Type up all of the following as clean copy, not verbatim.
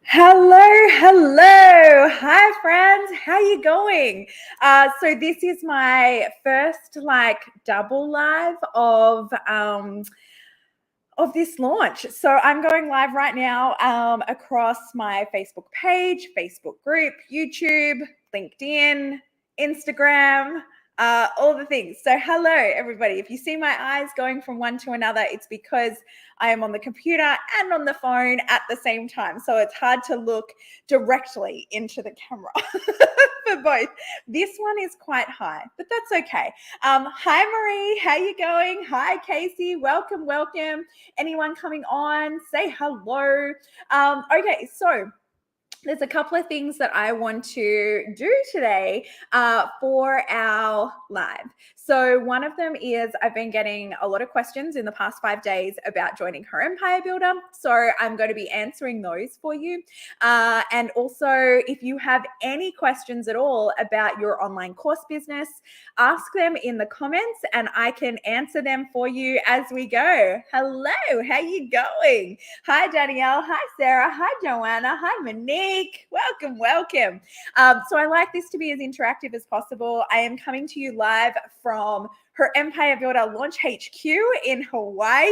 Hello. Hi, friends. How you going? So this is my first double live of this launch. So I'm going live right now across my Facebook page, Facebook group, YouTube, LinkedIn, Instagram, all the things. So hello, everybody. If you see my eyes going from one to another, it's because I am on the computer and on the phone at the same time. So it's hard to look directly into the camera for both. This one is quite high, but that's okay. Hi, Marie. How you going? Hi, Casey. Welcome. Anyone coming on, say hello. Okay, so there's a couple of things that I want to do today for our live. So one of them is I've been getting a lot of questions in the past 5 days about joining Her Empire Builder. So I'm going to be answering those for you. And also, if you have any questions at all about your online course business, ask them in the comments and I can answer them for you as we go. Hello, how you going? Hi, Danielle. Hi, Sarah. Hi, Joanna. Hi, Monique. Welcome. So I like this to be as interactive as possible. I am coming to you live from Her Empire Builder Launch HQ in Hawaii,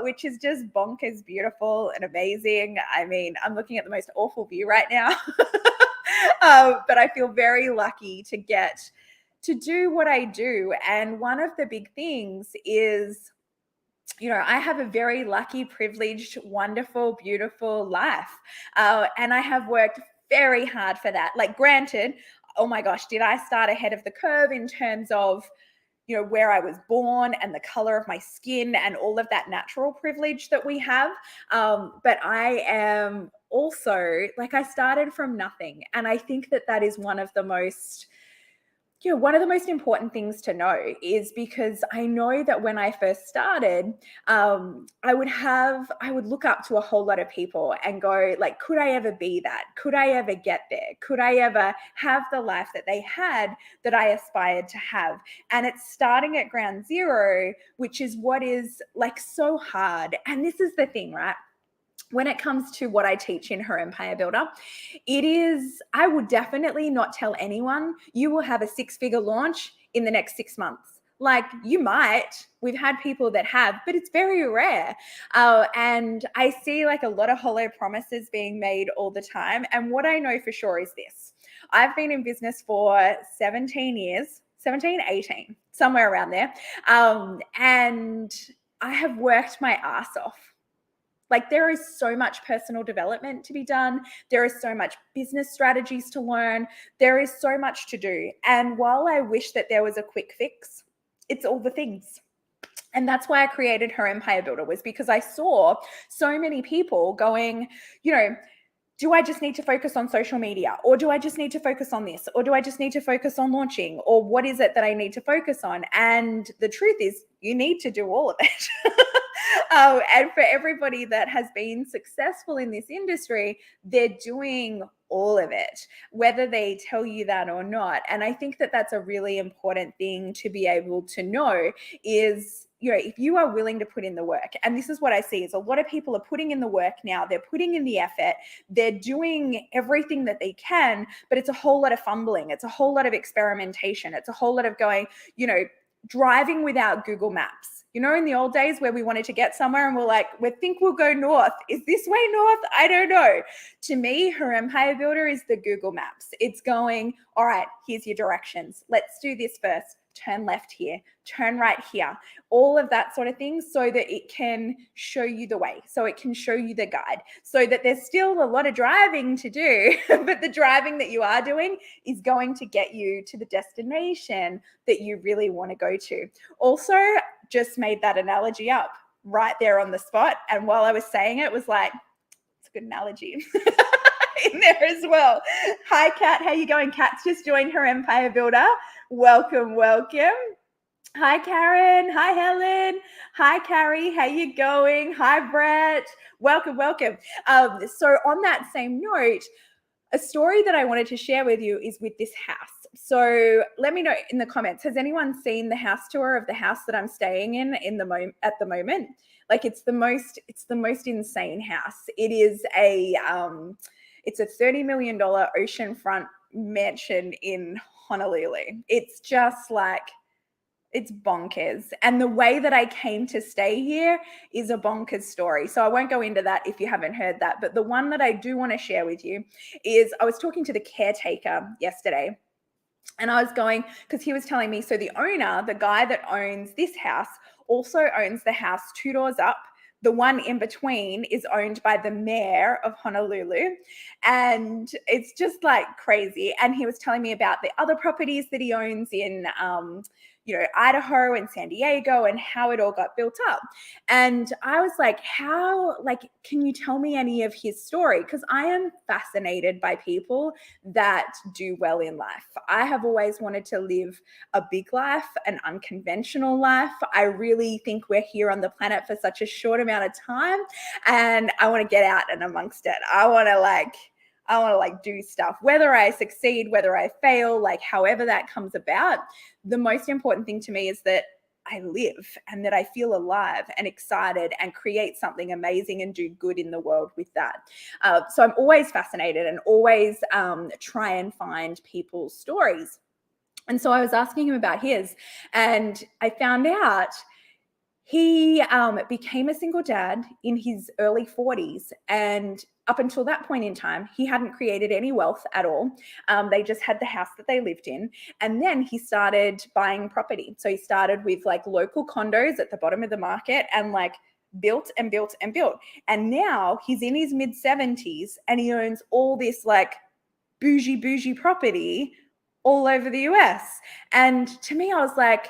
which is just bonkers beautiful and amazing. I mean, I'm looking at the most awful view right now, but I feel very lucky to get to do what I do. And one of the big things is, I have a very lucky, privileged, wonderful, beautiful life. And I have worked very hard for that. Like, granted, oh my gosh, did I start ahead of the curve in terms of, where I was born and the color of my skin and all of that natural privilege that we have. But I am also, I started from nothing. And I think that that is one of the most important things to know, is because I know that when I first started, I would look up to a whole lot of people and go, could I ever be that? Could I ever get there? Could I ever have the life that they had that I aspired to have? And it's starting at ground zero, which is what is so hard. And this is the thing, right? When it comes to what I teach in Her Empire Builder, I would definitely not tell anyone you will have a 6-figure launch in the next 6 months. You might. We've had people that have, but it's very rare. And I see a lot of hollow promises being made all the time. And what I know for sure is this. I've been in business for 17 years, 18, somewhere around there. And I have worked my ass off. There is so much personal development to be done. There is so much business strategies to learn. There is so much to do. And while I wish that there was a quick fix, it's all the things. And that's why I created Her Empire Builder, was because I saw so many people going, do I just need to focus on social media? Or do I just need to focus on this? Or do I just need to focus on launching? Or what is it that I need to focus on? And the truth is, you need to do all of it. And for everybody that has been successful in this industry, they're doing all of it, whether they tell you that or not. And I think that that's a really important thing to be able to know is, if you are willing to put in the work, and this is what I see is a lot of people are putting in the work now, they're putting in the effort, they're doing everything that they can, but it's a whole lot of fumbling. It's a whole lot of experimentation. It's a whole lot of going, driving without Google Maps. In the old days where we wanted to get somewhere and we're like, we think we'll go north. Is this way north? I don't know. To me, Her Empire Builder is the Google Maps. It's going, all right, here's your directions. Let's do this first. Turn left here, turn right here, all of that sort of thing, so that it can show you the way, so it can show you the guide, so that there's still a lot of driving to do, but the driving that you are doing is going to get you to the destination that you really want to go to. Also, just made that analogy up right there on the spot. And while I was saying it, was like, it's a good analogy. In there as well. Hi, Kat. How you going? Kat's just joined Her Empire Builder. Welcome. Hi, Karen. Hi, Helen. Hi, Carrie. How you going? Hi, Brett. Welcome. So on that same note, a story that I wanted to share with you is with this house. So let me know in the comments, has anyone seen the house tour of the house that I'm staying in at the moment? Like it's the most insane house. It is it's a $30 million oceanfront mansion in Honolulu. It's just like, it's bonkers. And the way that I came to stay here is a bonkers story. So I won't go into that if you haven't heard that. But the one that I do want to share with you is I was talking to the caretaker yesterday. And I was going, because he was telling me, so the owner, the guy that owns this house, also owns the house 2 doors up. The one in between is owned by the mayor of Honolulu. And it's just like crazy. And he was telling me about the other properties that he owns in, Idaho and San Diego, and how it all got built up. And I was like, can you tell me any of his story? Because I am fascinated by people that do well in life. I have always wanted to live a big life, an unconventional life. I really think we're here on the planet for such a short amount of time, and I want to get out and amongst it. I want to do stuff, whether I succeed, whether I fail, like however that comes about. The most important thing to me is that I live and that I feel alive and excited and create something amazing and do good in the world with that. So I'm always fascinated and always try and find people's stories. And so I was asking him about his, and I found out he became a single dad in his early 40s. And up until that point in time, he hadn't created any wealth at all. They just had the house that they lived in. And then he started buying property. So he started with like local condos at the bottom of the market and like built and built and built. And now he's in his mid 70s and he owns all this like bougie property all over the US. And to me, I was like,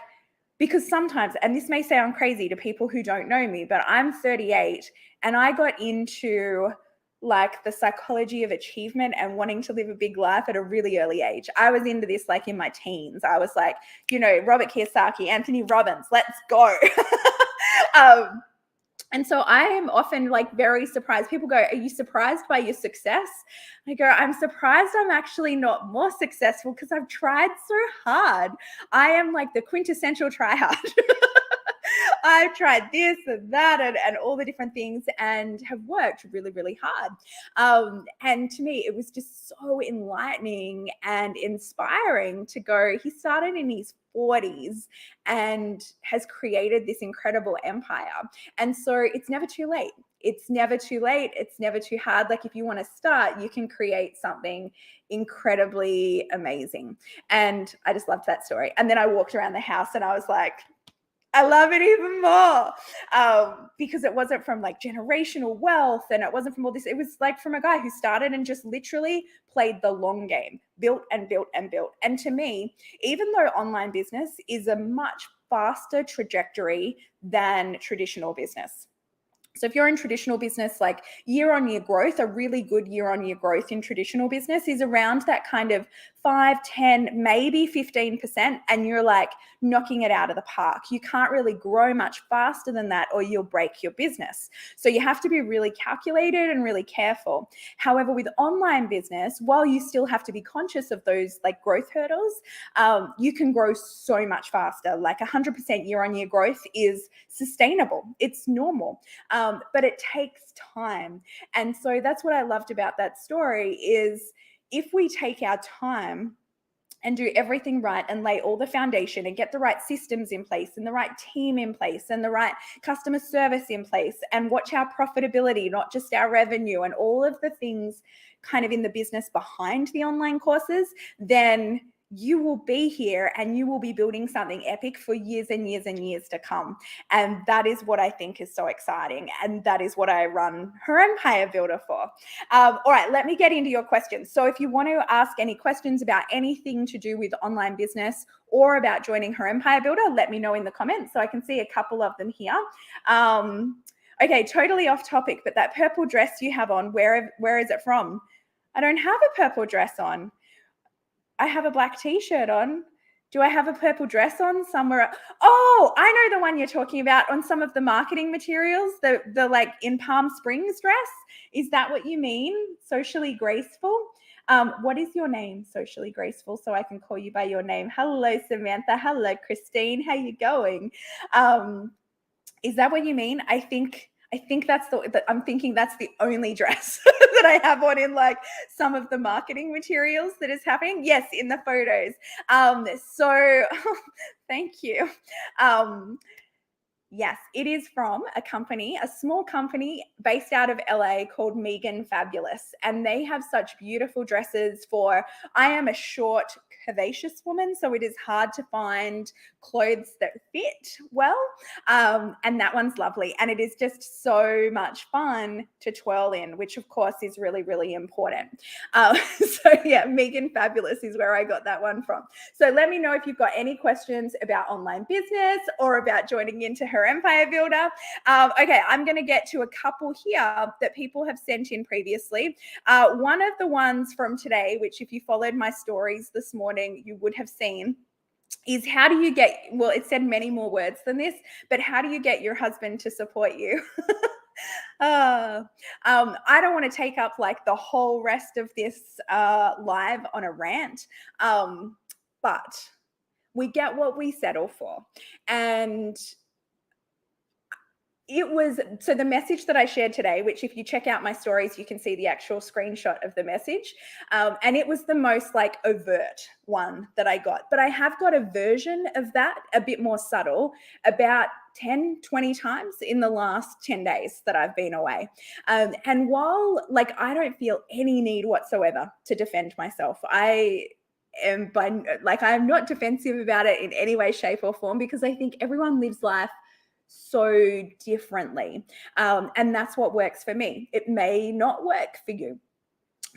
because sometimes, and this may sound crazy to people who don't know me, but I'm 38 and I got into like the psychology of achievement and wanting to live a big life at a really early age. I was into this like in my teens. I was like, Robert Kiyosaki, Anthony Robbins, let's go. And so I am often like very surprised. People go, are you surprised by your success? I go, I'm surprised I'm actually not more successful because I've tried so hard. I am like the quintessential try hard. I've tried this and that and all the different things and have worked really, really hard. And to me, it was just so enlightening and inspiring to go, he started in his 40s and has created this incredible empire. And so it's never too late. It's never too late. It's never too hard. Like if you want to start, you can create something incredibly amazing. And I just loved that story. And then I walked around the house and I was like, I love it even more because it wasn't from like generational wealth and it wasn't from all this. It was like from a guy who started and just literally played the long game, built and built and built. And to me, even though online business is a much faster trajectory than traditional business. So if you're in traditional business, like year-on-year growth, a really good year-on-year growth in traditional business is around that kind of 5, 10, maybe 15%, and you're like knocking it out of the park. You can't really grow much faster than that or you'll break your business. So you have to be really calculated and really careful. However, with online business, while you still have to be conscious of those like growth hurdles, you can grow so much faster. Like 100% year-on-year growth is sustainable. It's normal. But it takes time. And so that's what I loved about that story is if we take our time and do everything right and lay all the foundation and get the right systems in place and the right team in place and the right customer service in place and watch our profitability, not just our revenue and all of the things kind of in the business behind the online courses, then you will be here and you will be building something epic for years and years and years to come. And that is what I think is so exciting. And that is what I run Her Empire Builder for. All right, let me get into your questions. So if you want to ask any questions about anything to do with online business or about joining Her Empire Builder, let me know in the comments. So I can see a couple of them here. Okay, totally off topic, but that purple dress you have on, where is it from? I don't have a purple dress on. I have a black t-shirt on. Do I have a purple dress on somewhere? Oh, I know the one you're talking about on some of the marketing materials, the like in Palm Springs dress. Is that what you mean? Socially graceful? What is your name, Socially Graceful, so I can call you by your name? Hello, Samantha. Hello, Christine. How you going? Is that what you mean? I think I'm thinking that's the only dress that I have on in like some of the marketing materials that is happening. Yes, in the photos. So thank you. Yes, it is from a company, a small company based out of LA called Megan Fabulous. And they have such beautiful dresses for, I am a short, curvaceous woman, so it is hard to find clothes that fit well. And that one's lovely. And it is just so much fun to twirl in, which of course is really, really important. So yeah, Megan Fabulous is where I got that one from. So let me know if you've got any questions about online business or about joining into her empire builder. Okay, I'm going to get to a couple here that people have sent in previously. One of the ones from today, which if you followed my stories this morning, you would have seen, is how do you get, well, it said many more words than this, but how do you get your husband to support you? I don't want to take up like the whole rest of this live on a rant, but we get what we settle for. And it was, so the message that I shared today, which if you check out my stories, you can see the actual screenshot of the message. And it was the most like overt one that I got. But I have got a version of that, a bit more subtle, about 10, 20 times in the last 10 days that I've been away. And while like I don't feel any need whatsoever to defend myself, I'm not defensive about it in any way, shape, or form, because I think everyone lives life so differently. And that's what works for me. It may not work for you.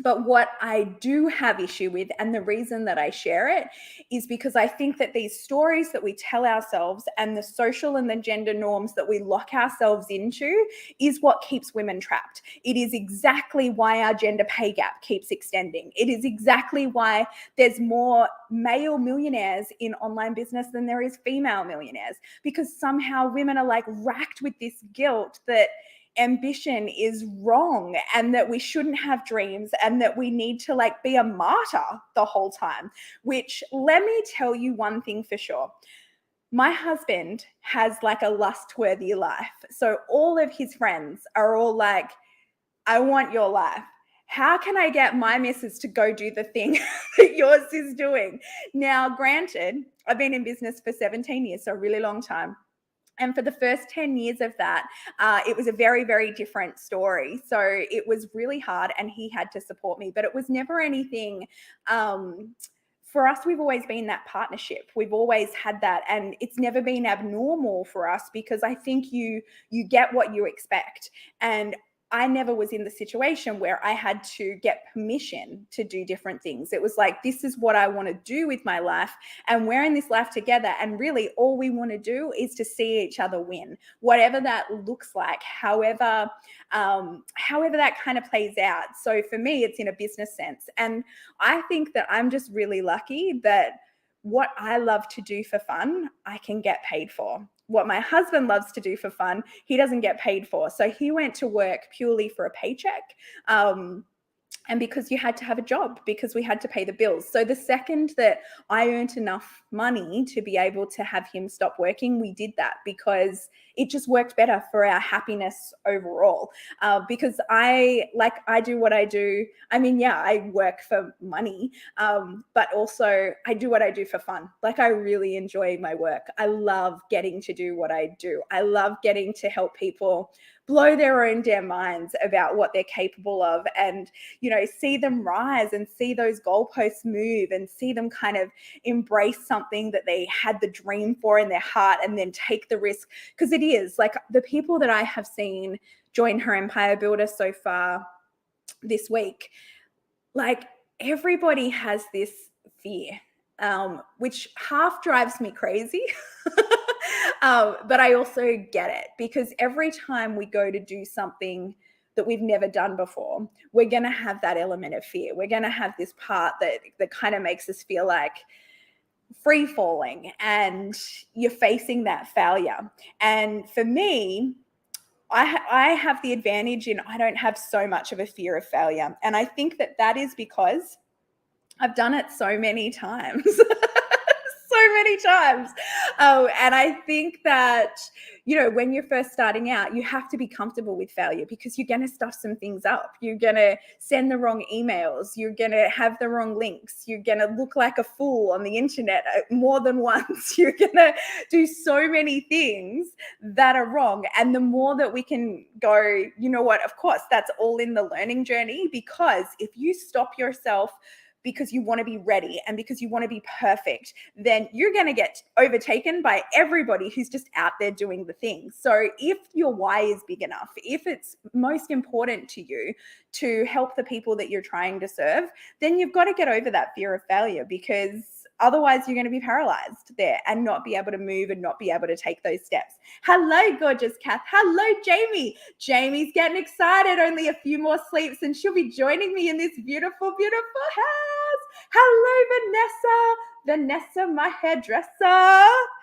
But what I do have issue with, and the reason that I share it, is because I think that these stories that we tell ourselves and the social and the gender norms that we lock ourselves into is what keeps women trapped. It is exactly why our gender pay gap keeps extending. It is exactly why there's more male millionaires in online business than there is female millionaires, because somehow women are like racked with this guilt that ambition is wrong and that we shouldn't have dreams and that we need to like be a martyr the whole time. Which, let me tell you one thing for sure. My husband has like a lust-worthy life. So all of his friends are all like, I want your life. How can I get my missus to go do the thing that yours is doing? Now, granted, I've been in business for 17 years, so a really long time. And for the first 10 years of that, it was a very, very different story. So it was really hard and he had to support me, but it was never anything. For us, we've always been that partnership. We've always had that, and it's never been abnormal for us, because I think you get what you expect. And I never was in the situation where I had to get permission to do different things. It was like, this is what I want to do with my life, and we're in this life together, and really all we want to do is to see each other win, whatever that looks like, however that kind of plays out. So for me, it's in a business sense. And I think that I'm just really lucky that what I love to do for fun, I can get paid for. What my husband loves to do for fun, he doesn't get paid for. So he went to work purely for a paycheck. And because you had to have a job, because we had to pay the bills. So the second that I earned enough money to be able to have him stop working, we did that, because it just worked better for our happiness overall. Because I do what I do. I mean, yeah, I work for money, but also I do what I do for fun. Like, I really enjoy my work. I love getting to do what I do. I love getting to help people blow their own damn minds about what they're capable of, and, you know, see them rise and see those goalposts move and see them kind of embrace something that they had the dream for in their heart and then take the risk. Because it is like, the people that I have seen join her empire builder so far this week, like, everybody has this fear, which half drives me crazy. But I also get it, because every time we go to do something that we've never done before, we're going to have that element of fear. We're going to have this part that kind of makes us feel like free falling, and you're facing that failure. And for me, I have the advantage in I don't have so much of a fear of failure. And I think that is because I've done it so many times. So many times. Oh, and I think that, when you're first starting out, you have to be comfortable with failure because you're going to stuff some things up. You're going to send the wrong emails. You're going to have the wrong links. You're going to look like a fool on the internet more than once. You're going to do so many things that are wrong. And the more that we can go, you know what, of course, that's all in the learning journey, because if you stop yourself because you want to be ready and because you want to be perfect, then you're going to get overtaken by everybody who's just out there doing the things. So if your why is big enough, if it's most important to you to help the people that you're trying to serve, then you've got to get over that fear of failure, because otherwise you're going to be paralyzed there and not be able to move and not be able to take those steps. Hello, gorgeous Kath. Hello, Jamie. Jamie's getting excited. Only a few more sleeps and she'll be joining me in this beautiful, beautiful house. Hello, Vanessa, my hairdresser.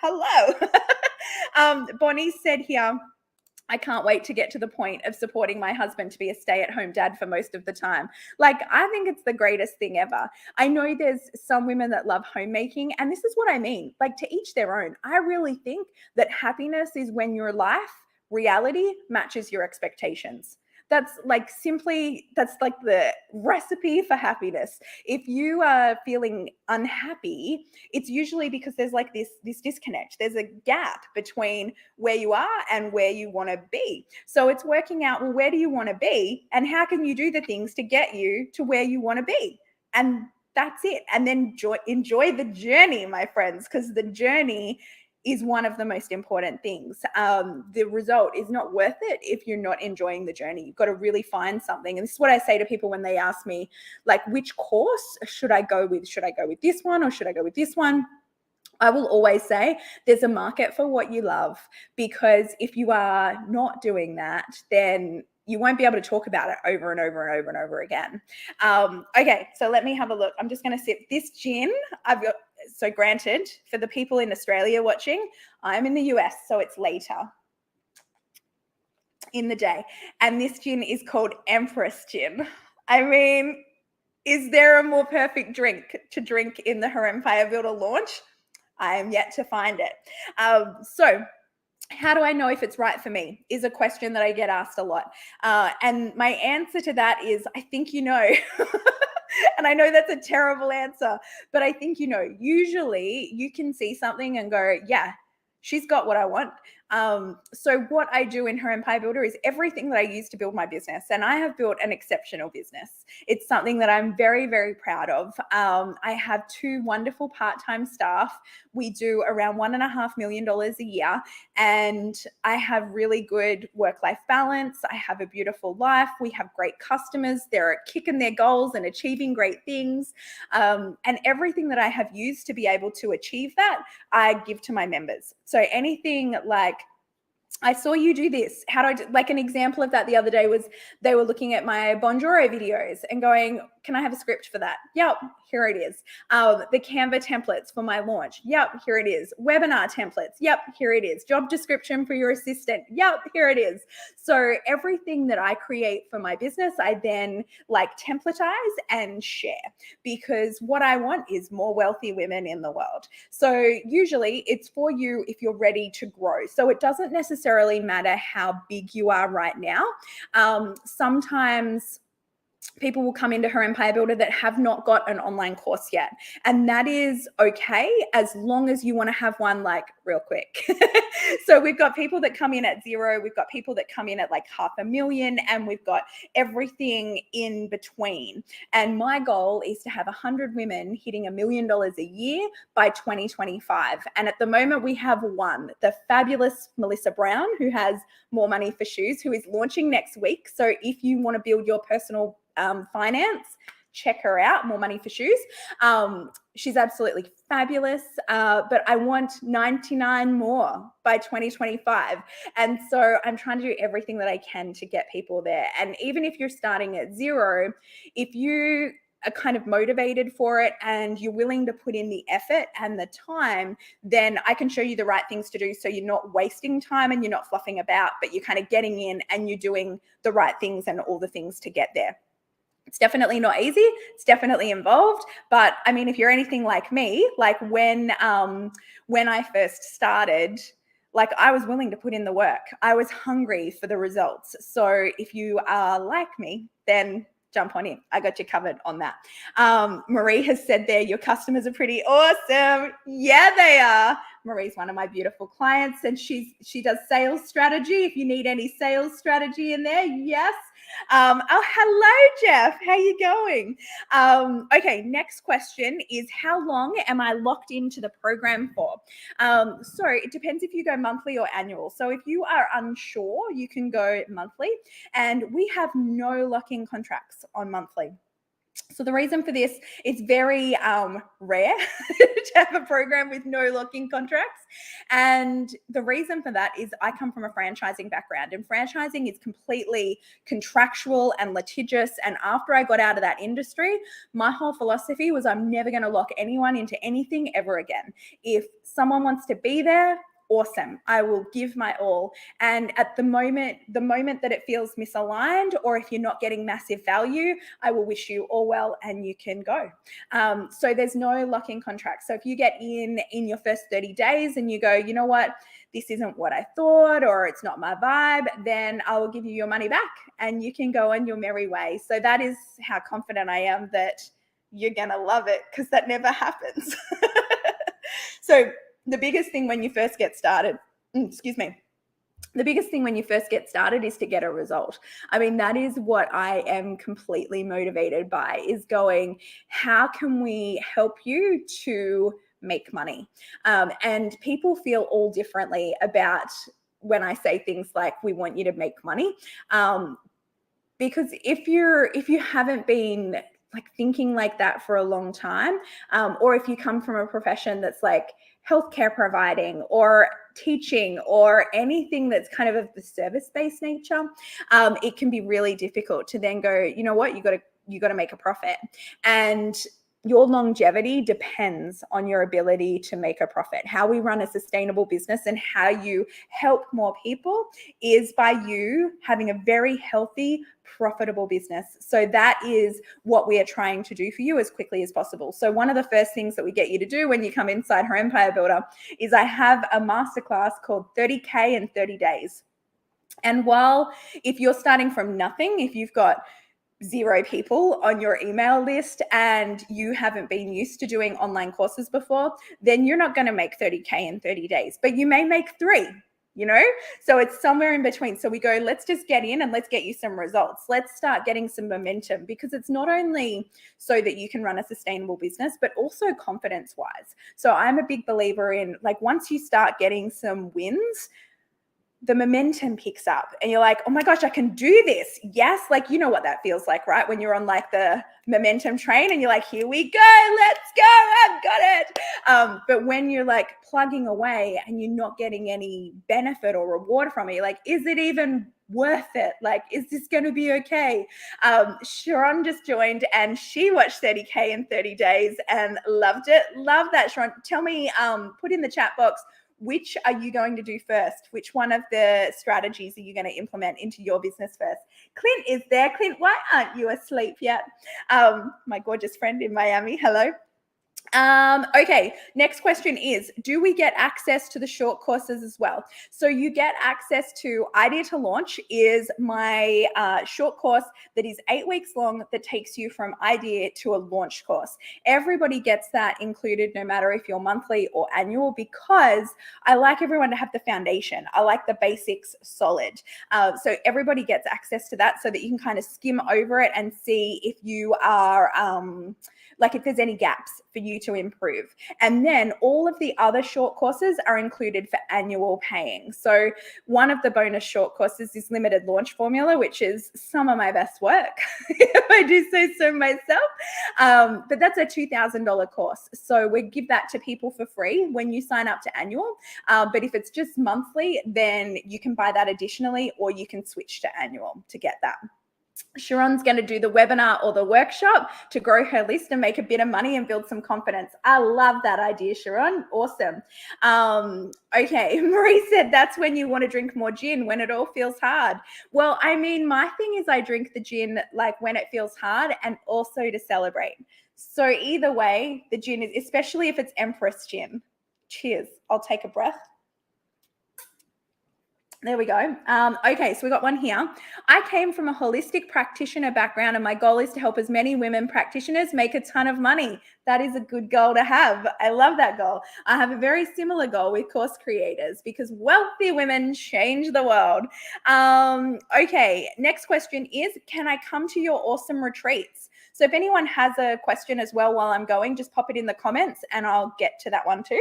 Hello. Bonnie said here, I can't wait to get to the point of supporting my husband to be a stay-at-home dad for most of the time. Like, I think it's the greatest thing ever. I know there's some women that love homemaking, and this is what I mean. Like, to each their own. I really think that happiness is when your life, reality, matches your expectations. That's like the recipe for happiness. If you are feeling unhappy, it's usually because there's like this disconnect. There's a gap between where you are and where you want to be. So it's working out, well, where do you want to be and how can you do the things to get you to where you want to be? And that's it. And then enjoy the journey, my friends, because the journey is one of the most important things. The result is not worth it if you're not enjoying the journey. You've got to really find something. And this is what I say to people when they ask me, like, which course should I go with? Should I go with this one or should I go with this one? I will always say there's a market for what you love, because if you are not doing that, then you won't be able to talk about it over and over and over and over again. Okay, so let me have a look. I'm just going to sip this gin. So granted, for the people in Australia watching, I'm in the US, so it's later in the day. And this gin is called Empress Gin. I mean, is there a more perfect drink to drink in the Her Empire Builder launch? I am yet to find it. So how do I know if it's right for me is a question that I get asked a lot. And my answer to that is, I think you know. And I know that's a terrible answer, but I think, usually you can see something and go, yeah, she's got what I want. So what I do in Her Empire Builder is everything that I use to build my business. And I have built an exceptional business. It's something that I'm very, very proud of. I have 2 wonderful part-time staff. We do around $1.5 million a year. And I have really good work-life balance. I have a beautiful life. We have great customers. They're kicking their goals and achieving great things. And everything that I have used to be able to achieve that, I give to my members. So anything like, I saw you do this. How do I do? Like, an example of that the other day was they were looking at my Bonjoro videos and going, can I have a script for that? Yep, here it is. The Canva templates for my launch. Yep, here it is. Webinar templates. Yep, here it is. Job description for your assistant. Yep, here it is. So everything that I create for my business, I then like templatize and share, because what I want is more wealthy women in the world. So usually it's for you if you're ready to grow. So it doesn't necessarily matter how big you are right now. Sometimes people will come into Her Empire Builder that have not got an online course yet. And that is okay, as long as you want to have one like real quick. So we've got people that come in at 0. We've got people that come in at like $500,000, and we've got everything in between. And my goal is to have 100 women hitting $1 million a year by 2025. And at the moment we have one, the fabulous Melissa Brown, who has More Money for Shoes, who is launching next week. So if you want to build your personal finance, check her out, More Money for Shoes. She's absolutely fabulous, but I want 99 more by 2025. And so I'm trying to do everything that I can to get people there. And even if you're starting at 0, if you are kind of motivated for it and you're willing to put in the effort and the time, then I can show you the right things to do so you're not wasting time and you're not fluffing about, but you're kind of getting in and you're doing the right things and all the things to get there. It's definitely not easy. It's definitely involved. But I mean, if you're anything like me, like when I first started, like I was willing to put in the work. I was hungry for the results. So if you are like me, then jump on in. I got you covered on that. Marie has said there, your customers are pretty awesome. Yeah, they are. Marie's one of my beautiful clients and she does sales strategy. If you need any sales strategy in there, yes. Oh, hello, Jeff. How you going? Okay, next question is how long am I locked into the program for? So it depends if you go monthly or annual. So if you are unsure, you can go monthly and we have no lock-in contracts on monthly. So the reason for this, it's very rare to have a program with no lock-in contracts. And the reason for that is I come from a franchising background and franchising is completely contractual and litigious. And after I got out of that industry, my whole philosophy was I'm never going to lock anyone into anything ever again. If someone wants to be there, awesome. I will give my all. And at the moment that it feels misaligned, or if you're not getting massive value, I will wish you all well and you can go. So there's no lock-in contract. So if you get in your first 30 days and you go, you know what, this isn't what I thought, or it's not my vibe, then I will give you your money back and you can go on your merry way. So that is how confident I am that you're going to love it, because that never happens. So the biggest thing when you first get started, the biggest thing when you first get started is to get a result. I mean, that is what I am completely motivated by, is going, how can we help you to make money? And people feel all differently about when I say things like, we want you to make money. Because if you haven't been like thinking like that for a long time, or if you come from a profession that's like healthcare providing or teaching or anything that's kind of the service-based nature, it can be really difficult to then go, you know what, you got to make a profit. And your longevity depends on your ability to make a profit. How we run a sustainable business and how you help more people is by you having a very healthy, profitable business. So that is what we are trying to do for you as quickly as possible. So one of the first things that we get you to do when you come inside Her Empire Builder is I have a masterclass called 30K in 30 days. And if you're starting from nothing, if you've got 0 people on your email list and you haven't been used to doing online courses before, then you're not going to make 30K in 30 days, but you may make 3, so it's somewhere in between. So we go, let's just get in and let's get you some results. Let's start getting some momentum, because it's not only so that you can run a sustainable business, but also confidence wise. So I'm a big believer in, like, once you start getting some wins, the momentum picks up and you're like, oh my gosh, I can do this. Yes. Like, you know what that feels like, right? When you're on like the momentum train and you're like, here we go, let's go, I've got it. But when you're like plugging away and you're not getting any benefit or reward from it, you're like, is it even worth it? Like, is this going to be okay? Sharon just joined and she watched 30K in 30 days and loved it. Love that, Sharon. Tell me, put in the chat box, which are you going to do first? Which one of the strategies are you going to implement into your business first? Clint is there. Clint, why aren't you asleep yet? My gorgeous friend in Miami. Hello. Okay, next question is, do we get access to the short courses as well? So you get access to Idea to Launch, is my short course that is 8 weeks long that takes you from idea to a launch course. Everybody gets that included, no matter if you're monthly or annual, because I like everyone to have the foundation. I like the basics solid. So everybody gets access to that so that you can kind of skim over it and see if you are like if there's any gaps for you to improve. And then all of the other short courses are included for annual paying. So one of the bonus short courses is Limited Launch Formula, which is some of my best work, if I do say so myself. But that's a $2,000 course. So we give that to people for free when you sign up to annual. But if it's just monthly, then you can buy that additionally, or you can switch to annual to get that. Sharon's going to do the webinar or the workshop to grow her list and make a bit of money and build some confidence. I love that idea, Sharon. Awesome. Okay, Marie said that's when you want to drink more gin, when it all feels hard. Well, I mean, my thing is I drink the gin like when it feels hard and also to celebrate. So either way, the gin is, especially if it's Empress gin. Cheers. I'll take a breath. There we go. Okay, so we got one here. I came from a holistic practitioner background, and my goal is to help as many women practitioners make a ton of money. That is a good goal to have. I love that goal. I have a very similar goal with course creators because wealthy women change the world. Okay, next question is, can I come to your awesome retreats? So if anyone has a question as well while I'm going, just pop it in the comments and I'll get to that one too.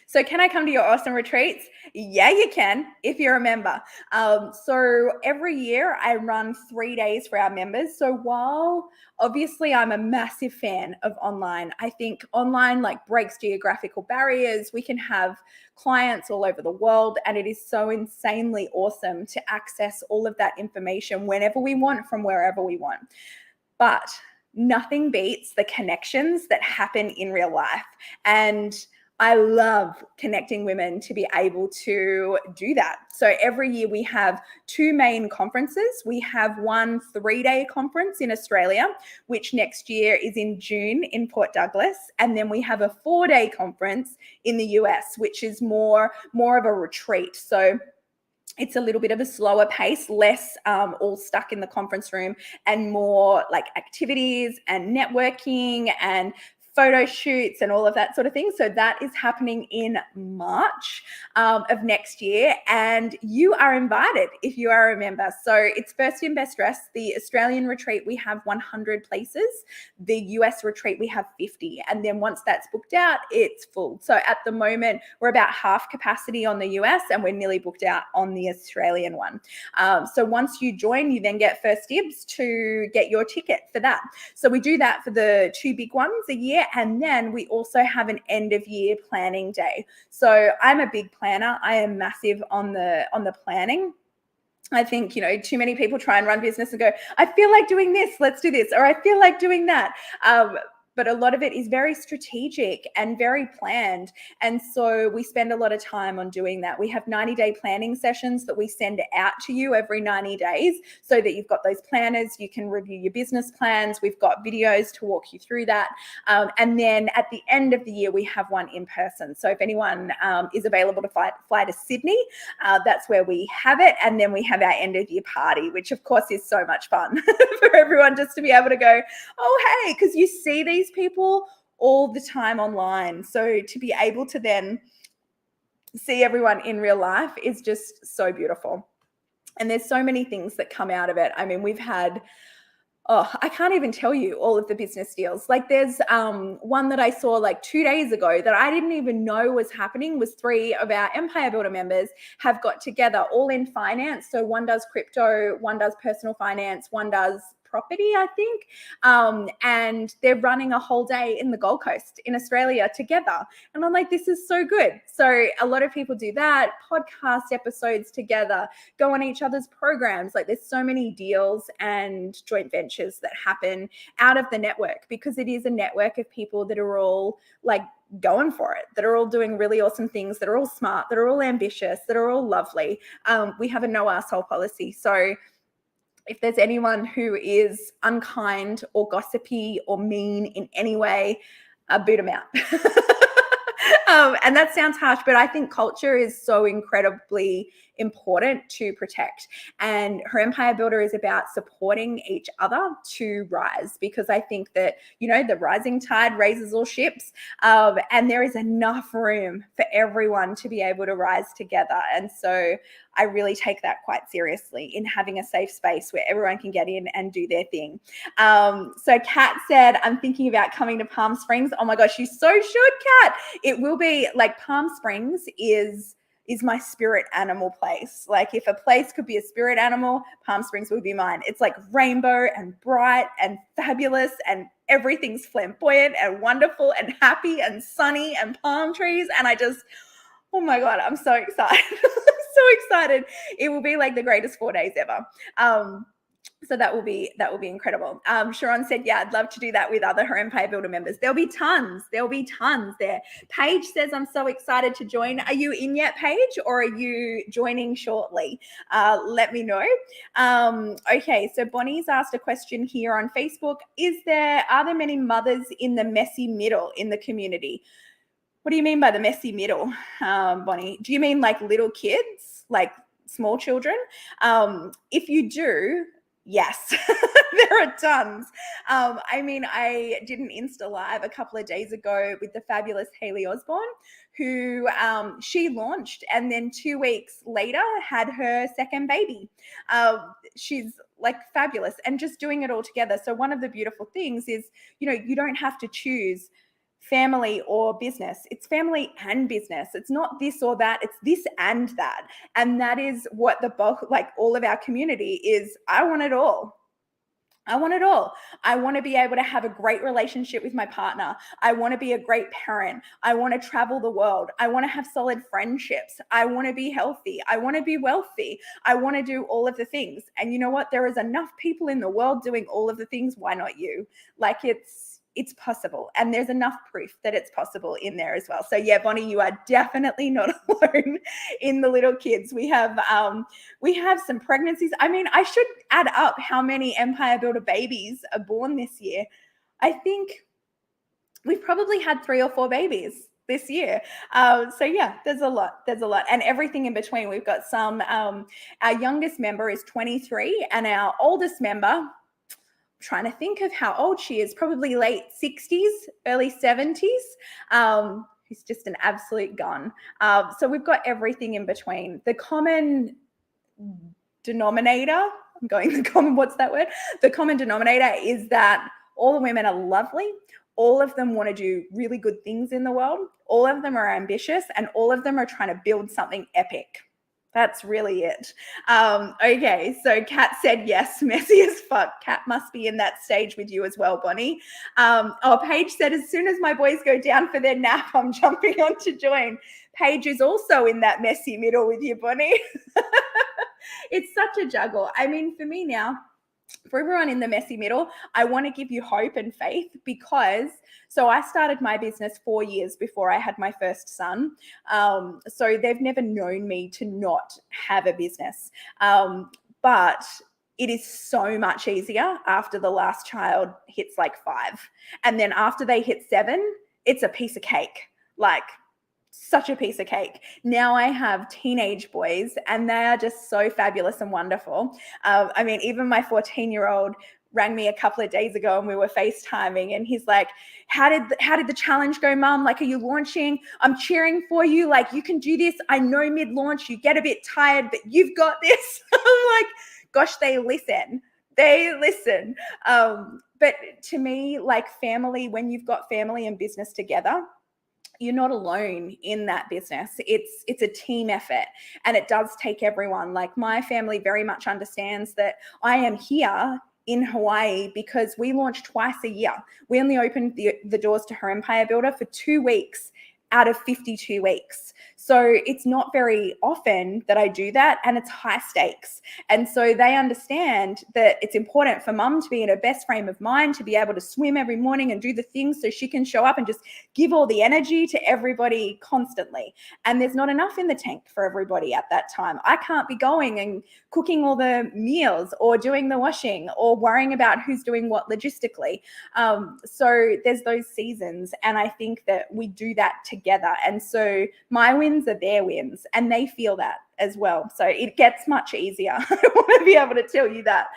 So can I come to your awesome retreats? Yeah, you can if you're a member. So every year I run 3 days for our members. So while obviously I'm a massive fan of online, I think online like breaks geographical barriers. We can have clients all over the world, and it is so insanely awesome to access all of that information whenever we want from wherever we want. But nothing beats the connections that happen in real life. And I love connecting women to be able to do that. So every year we have 2 main conferences. We have one 3-day conference in Australia, which next year is in June in Port Douglas. And then we have a 4-day conference in the US, which is more of a retreat. So it's a little bit of a slower pace, less all stuck in the conference room, and more like activities and networking and photo shoots and all of that sort of thing. So that is happening in March of next year, and you are invited if you are a member. So it's first in best dress. The Australian retreat, we have 100 places. The US retreat, we have 50. And then once that's booked out, it's full. So at the moment, we're about half capacity on the US and we're nearly booked out on the Australian one. So once you join, you then get first dibs to get your ticket for that. So we do that for the 2 big ones a year. And then we also have an end of year planning day. So I'm a big planner. I am massive on the planning. I think, too many people try and run business and go, I feel like doing this, let's do this, or I feel like doing that. But a lot of it is very strategic and very planned. And so we spend a lot of time on doing that. We have 90-day planning sessions that we send out to you every 90 days so that you've got those planners. You can review your business plans. We've got videos to walk you through that. And then at the end of the year, we have one in person. So if anyone is available to fly to Sydney, that's where we have it. And then we have our end of year party, which of course is so much fun for everyone just to be able to go, oh, hey, because you see these people all the time online. So to be able to then see everyone in real life is just so beautiful. And there's so many things that come out of it. I mean, we've had, I can't even tell you all of the business deals. Like there's one that I saw like 2 days ago that I didn't even know was happening. Was 3 of our Empire Builder members have got together all in finance. So one does crypto, one does personal finance, one does property, I think. And they're running a whole day in the Gold Coast in Australia together. And I'm like, this is so good. So a lot of people do that, podcast episodes together, go on each other's programs. Like there's so many deals and joint ventures that happen out of the network because it is a network of people that are all like going for it, that are all doing really awesome things, that are all smart, that are all ambitious, that are all lovely. We have a no asshole policy. So if there's anyone who is unkind or gossipy or mean in any way, boot them out. And that sounds harsh, but I think culture is so incredibly important to protect. And her Empire Builder is about supporting each other to rise, because I think that, the rising tide raises all ships. And there is enough room for everyone to be able to rise together. And so I really take that quite seriously in having a safe space where everyone can get in and do their thing. So Kat said, I'm thinking about coming to Palm Springs. Oh my gosh, you so should, Kat. It will be like Palm Springs is my spirit animal place. Like if a place could be a spirit animal, Palm Springs would be mine. It's like rainbow and bright and fabulous and everything's flamboyant and wonderful and happy and sunny and palm trees. And oh my God, I'm so excited. I'm so excited. It will be like the greatest 4 days ever. So that will be incredible. Sharon said, yeah, I'd love to do that with other Her Empire Builder members. There'll be tons there. Paige says, I'm so excited to join. Are you in yet, Paige, or are you joining shortly? Let me know. Okay, so Bonnie's asked a question here on Facebook. Are there many mothers in the messy middle in the community? What do you mean by the messy middle, Bonnie? Do you mean like little kids, like small children? If you do, yes, there are tons. I mean, I did an Insta Live a couple of days ago with the fabulous Hayley Osborne, who she launched and then 2 weeks later had her second baby. She's like fabulous and just doing it all together. So one of the beautiful things is, you don't have to choose family or business. It's family and business. It's not this or that. It's this and that. And that is what the bulk, like all of our community is. I want it all. I want it all. I want to be able to have a great relationship with my partner. I want to be a great parent. I want to travel the world. I want to have solid friendships. I want to be healthy. I want to be wealthy. I want to do all of the things. And you know what? There is enough people in the world doing all of the things. Why not you? Like it's possible. And there's enough proof that it's possible in there as well. So yeah, Bonnie, you are definitely not alone in the little kids. We have some pregnancies. I mean, I should add up how many Empire Builder babies are born this year. I think we've probably had 3 or 4 babies this year. So yeah, there's a lot, and everything in between. We've got some, our youngest member is 23 and our oldest member, trying to think of how old she is, probably late 60s, early 70s. He's just an absolute gun. So we've got everything in between. The common denominator, what's that word? The common denominator is that all the women are lovely. All of them want to do really good things in the world. All of them are ambitious and all of them are trying to build something epic. That's really it. Okay, so Kat said yes, messy as fuck. Kat must be in that stage with you as well, Bonnie. Paige said, as soon as my boys go down for their nap, I'm jumping on to join. Paige is also in that messy middle with you, Bonnie. It's such a juggle. I mean, for me now, for everyone in the messy middle, I want to give you hope and faith because, so I started my business 4 years before I had my first son. So they've never known me to not have a business. But it is so much easier after the last child hits like 5. And then after they hit 7, it's a piece of cake. Like, such a piece of cake. Now I have teenage boys and they are just so fabulous and wonderful. I mean, even my 14-year-old rang me a couple of days ago and we were FaceTiming and he's like, how did the challenge go, Mum? Like, are you launching? I'm cheering for you. Like, you can do this. I know mid-launch you get a bit tired, but you've got this. I'm like, gosh, they listen. But to me, like family, when you've got family and business together, you're not alone in that business. It's a team effort and it does take everyone. Like my family very much understands that I am here in Hawaii because we launch twice a year. We only opened the doors to Her Empire Builder for 2 weeks out of 52 weeks. So it's not very often that I do that and it's high stakes. And so they understand that it's important for Mum to be in her best frame of mind, to be able to swim every morning and do the things so she can show up and just give all the energy to everybody constantly. And there's not enough in the tank for everybody at that time. I can't be going and cooking all the meals or doing the washing or worrying about who's doing what logistically. So there's those seasons. And I think that we do that together. And so my wins are their wins and they feel that as well. So it gets much easier. I want to be able to tell you that.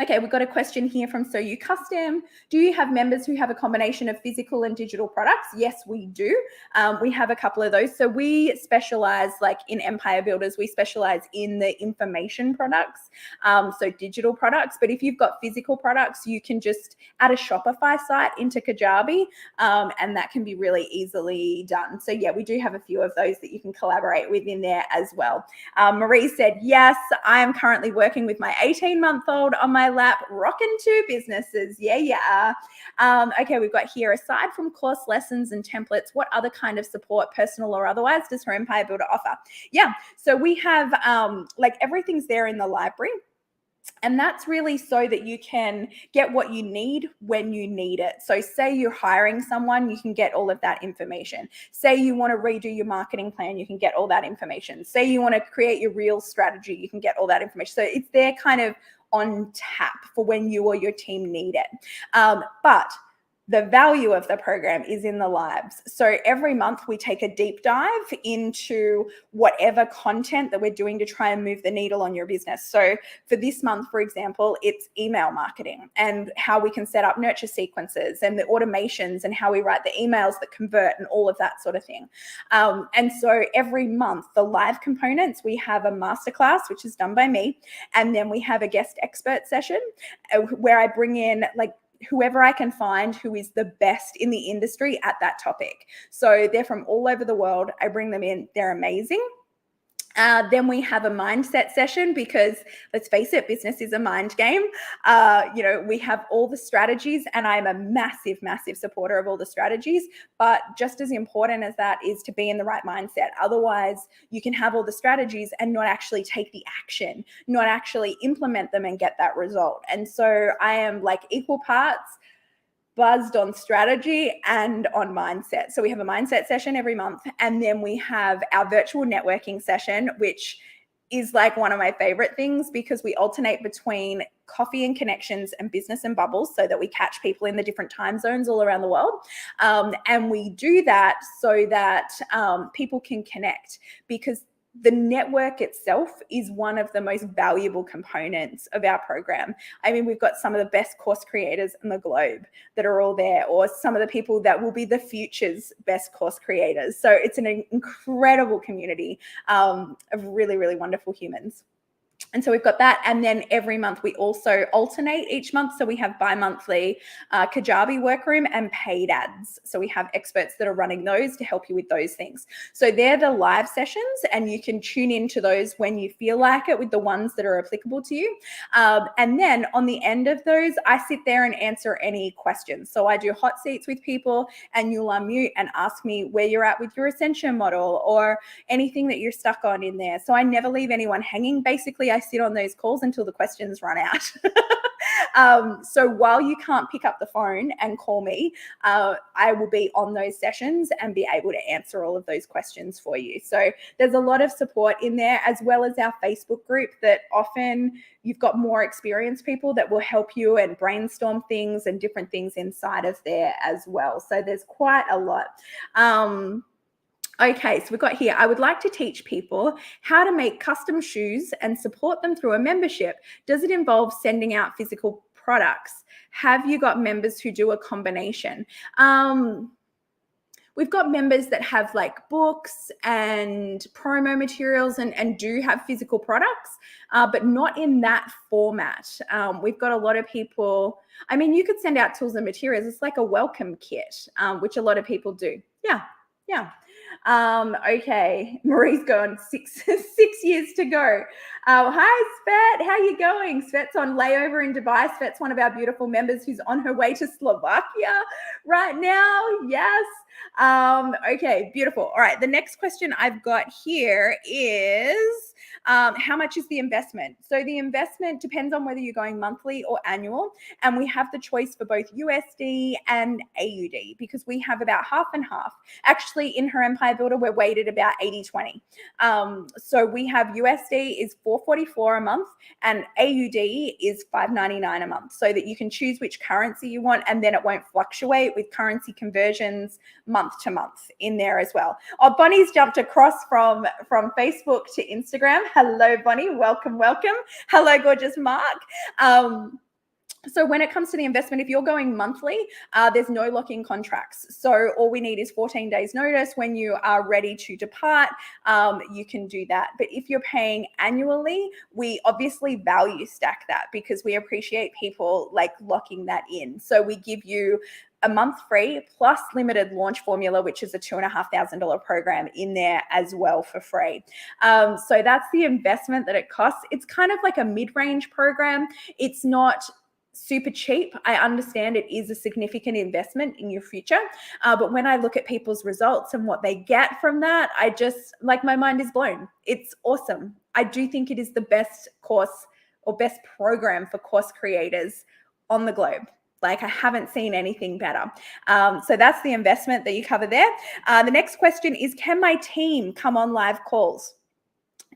Okay, we've got a question here from So You Custom. Do you have members who have a combination of physical and digital products? Yes, we do. We have a couple of those. So we specialize, like in Empire Builders, we specialize in the information products, so digital products. But if you've got physical products, you can just add a Shopify site into Kajabi, and that can be really easily done. So yeah, we do have a few of those that you can collaborate with in there as well. Marie said, yes, I am currently working with my 18-month-old on my lap, rocking 2 businesses. Yeah. Okay, we've got here, aside from course lessons and templates, what other kind of support, personal or otherwise, does Her Empire Builder offer? Yeah, so we have like everything's there in the library. And that's really so that you can get what you need when you need it. So say you're hiring someone, you can get all of that information. Say you want to redo your marketing plan, you can get all that information. Say you want to create your real strategy, you can get all that information. So it's there kind of on tap for when you or your team need it. But the value of the program is in the lives. So every month we take a deep dive into whatever content that we're doing to try and move the needle on your business. So for this month, for example, it's email marketing and how we can set up nurture sequences and the automations and how we write the emails that convert and all of that sort of thing. And so every month, the live components, we have a masterclass, which is done by me. And then we have a guest expert session where I bring in like whoever I can find who is the best in the industry at that topic. So they're from all over the world. I bring them in. They're amazing. Then we have a mindset session because let's face it, business is a mind game. We have all the strategies and I'm a massive, massive supporter of all the strategies, but just as important as that is to be in the right mindset. Otherwise you can have all the strategies and not actually take the action, not actually implement them and get that result. And so I am like equal parts buzzed on strategy and on mindset. So we have a mindset session every month. And then we have our virtual networking session, which is like one of my favorite things because we alternate between coffee and connections and business and bubbles so that we catch people in the different time zones all around the world. And we do that so that people can connect because the network itself is one of the most valuable components of our program. I mean, we've got some of the best course creators in the globe that are all there, or some of the people that will be the future's best course creators. So it's an incredible community of really, really wonderful humans. And so we've got that. And then every month we also alternate each month. So we have bi-monthly Kajabi workroom and paid ads. So we have experts that are running those to help you with those things. So they're the live sessions and you can tune into those when you feel like it with the ones that are applicable to you. And then on the end of those, I sit there and answer any questions. So I do hot seats with people and you'll unmute and ask me where you're at with your ascension model or anything that you're stuck on in there. So I never leave anyone hanging. Basically, I sit on those calls until the questions run out. So while you can't pick up the phone and call me, I will be on those sessions and be able to answer all of those questions for you. So there's a lot of support in there, as well as our Facebook group that often you've got more experienced people that will help you and brainstorm things and different things inside of there as well. So there's quite a lot. Okay, so we've got here, I would like to teach people how to make custom shoes and support them through a membership. Does it involve sending out physical products? Have you got members who do a combination? We've got members that have like books and promo materials and do have physical products, but not in that format. We've got a lot of people, I mean, you could send out tools and materials. It's like a welcome kit, which a lot of people do. Yeah. Okay, Marie's going 6 years to go. Hi, Svet. How you going? Svet's on layover in Dubai. Svet's one of our beautiful members who's on her way to Slovakia right now. Yes. Okay, beautiful. All right, the next question I've got here is how much is the investment? So the investment depends on whether you're going monthly or annual, and we have the choice for both USD and AUD because we have about half and half. Actually, in her Empire Builder, we're weighted about 80-20. So we have USD is $444 a month and AUD is $599 a month, so that you can choose which currency you want, and then it won't fluctuate with currency conversions month to month in there as well. Oh, Bonnie's jumped across from Facebook to Instagram. Hello, Bonnie. Welcome. Hello, gorgeous Mark. So when it comes to the investment, if you're going monthly, there's no lock-in contracts. So all we need is 14 days notice. When you are ready to depart, you can do that. But if you're paying annually, we obviously value stack that because we appreciate people like locking that in. So we give you a month free plus limited launch formula, which is a $2,500 program in there as well for free. So that's the investment that it costs. It's kind of like a mid-range program. It's not super cheap. I understand it is a significant investment in your future. But when I look at people's results and what they get from that, my mind is blown. It's awesome. I do think it is the best course or best program for course creators on the globe. Like, I haven't seen anything better. So that's the investment that you cover there. The next question is, can my team come on live calls?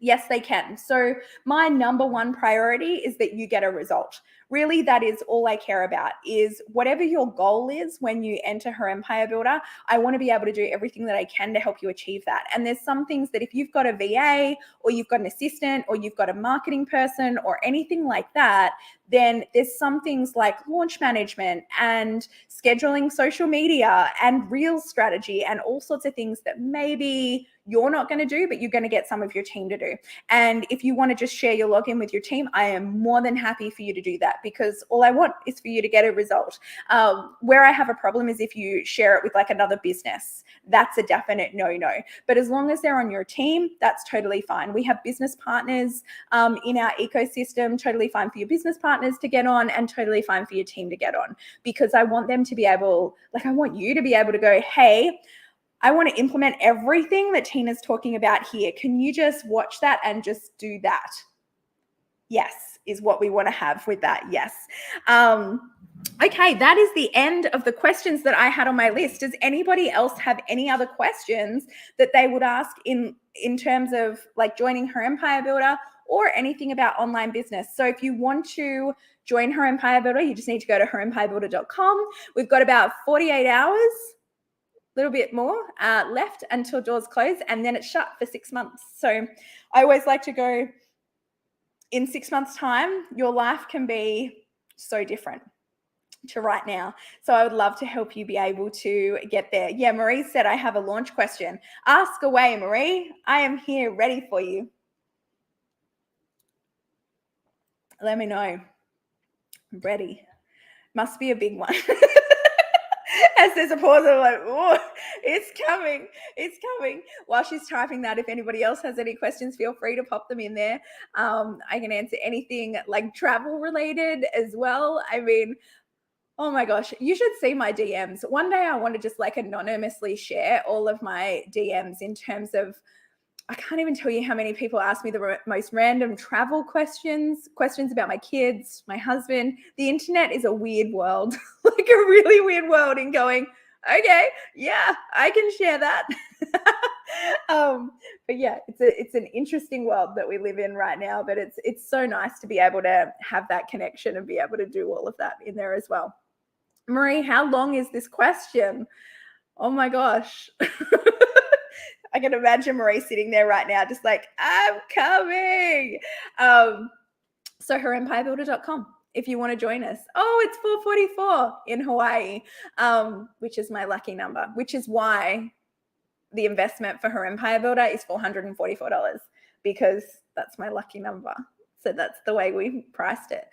Yes, they can. So my number one priority is that you get a result. Really, that is all I care about, is whatever your goal is when you enter Her Empire Builder, I want to be able to do everything that I can to help you achieve that. And there's some things that if you've got a VA or you've got an assistant or you've got a marketing person or anything like that, then there's some things like launch management and scheduling social media and Reels strategy and all sorts of things that maybe you're not going to do, but you're going to get some of your team to do. And if you want to just share your login with your team, I am more than happy for you to do that, because all I want is for you to get a result. Where I have a problem is if you share it with like another business. That's a definite no-no. But as long as they're on your team, that's totally fine. We have business partners in our ecosystem, totally fine for your business partners to get on and totally fine for your team to get on, because I want them to be able, like, I want you to be able to go, hey, I want to implement everything that Tina's talking about here. Can you just watch that and just do that? Yes, is what we want to have with that. Yes. Okay, that is the end of the questions that I had on my list. Does anybody else have any other questions that they would ask in terms of like joining Her Empire Builder or anything about online business? So if you want to join Her Empire Builder, you just need to go to herempirebuilder.com. We've got about 48 hours, little bit more left until doors close, and then it's shut for 6 months. So I always like to go, in 6 months' time, your life can be so different to right now. So I would love to help you be able to get there. Yeah, Marie said, I have a launch question. Ask away, Marie. I am here ready for you. Let me know. I'm ready. Must be a big one. As there's a pause, I'm like, oh, it's coming. It's coming. While she's typing that, if anybody else has any questions, feel free to pop them in there. I can answer anything like travel related as well. I mean, oh my gosh, you should see my DMs. One day I want to just like anonymously share all of my DMs in terms of, I can't even tell you how many people ask me the most random travel questions about my kids, my husband. The internet is a weird world, like a really weird world, and going, okay, yeah, I can share that. But yeah, it's an interesting world that we live in right now, but it's so nice to be able to have that connection and be able to do all of that in there as well. Marie, how long is this question? Oh my gosh. I can imagine Marie sitting there right now, just like, I'm coming. So herempirebuilder.com if you want to join us. Oh, it's 4:44 in Hawaii, which is my lucky number, which is why the investment for Her Empire Builder is $444, because that's my lucky number. So that's the way we priced it.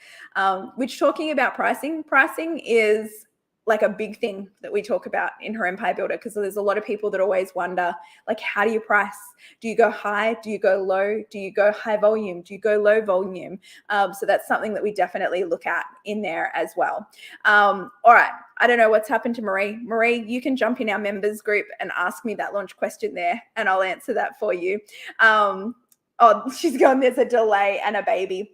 Which, talking about pricing is like a big thing that we talk about in Her Empire Builder, because there's a lot of people that always wonder, like, how do you price? Do you go high? Do you go low? Do you go high volume? Do you go low volume? So that's something that we definitely look at in there as well. All right. I don't know what's happened to Marie. Marie, you can jump in our members group and ask me that launch question there, and I'll answer that for you. Oh, she's gone, there's a delay and a baby.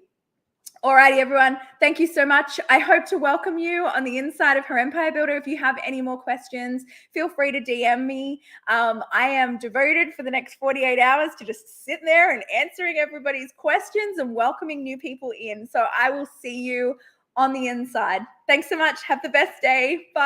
Alrighty, everyone. Thank you so much. I hope to welcome you on the inside of Her Empire Builder. If you have any more questions, feel free to DM me. I am devoted for the next 48 hours to just sitting there and answering everybody's questions and welcoming new people in. So I will see you on the inside. Thanks so much. Have the best day. Bye.